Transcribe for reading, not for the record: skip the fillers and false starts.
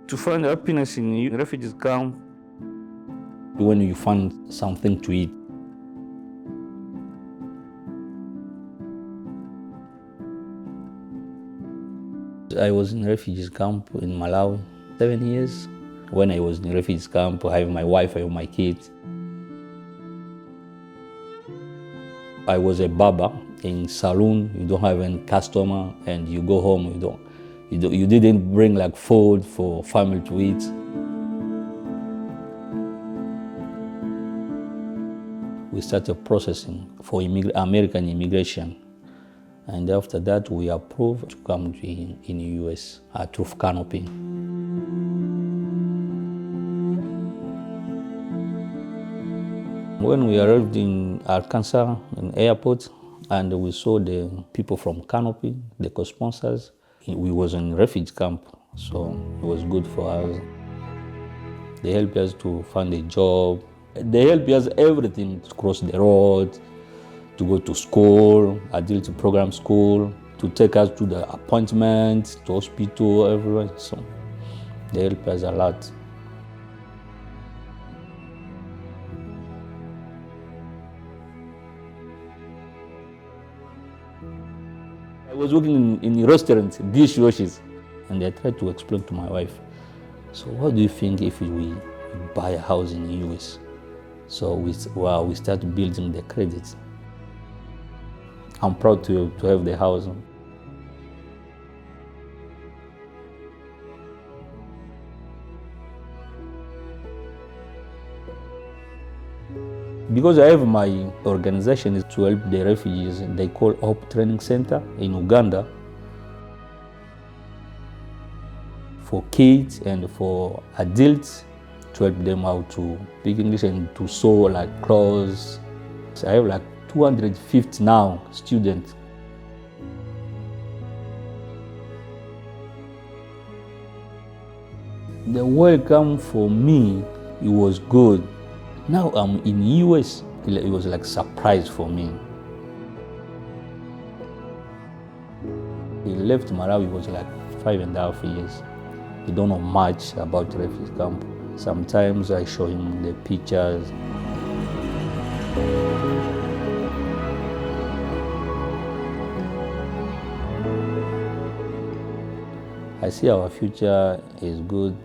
To find happiness in refugees camp, when you find something to eat. I was in refugees camp in Malawi 7 years. When I was in refugees camp, I have my wife, I have my kids. I was a barber in saloon. You don't have any customer, and you go home. You didn't bring like food for family to eat. We started processing for American immigration, and after that we approved to come in the US through Canopy. When we arrived in Arkansas, in airport, and we saw the people from Canopy, the co-sponsors, we was in refugee camp, so it was good for us. They helped us to find a job. They helped us everything, to cross the road, to go to school, adult program school, to take us to the appointment, to hospital, everywhere. So they helped us a lot. I was working in a restaurant, dishwashers, and I tried to explain to my wife, so what do you think if we buy a house in the US? So we start building the credit. I'm proud to have the house. Because I have my organization is to help the refugees, they call Hope Training Center in Uganda, for kids and for adults, to help them how to speak English and to sew like clothes. So I have like 250 now students. The welcome for me, it was good. Now I'm in US, it was like a surprise for me. He left Malawi, it was like 5.5 years. He don't know much about refugee camp. Sometimes I show him the pictures. I see our future is good.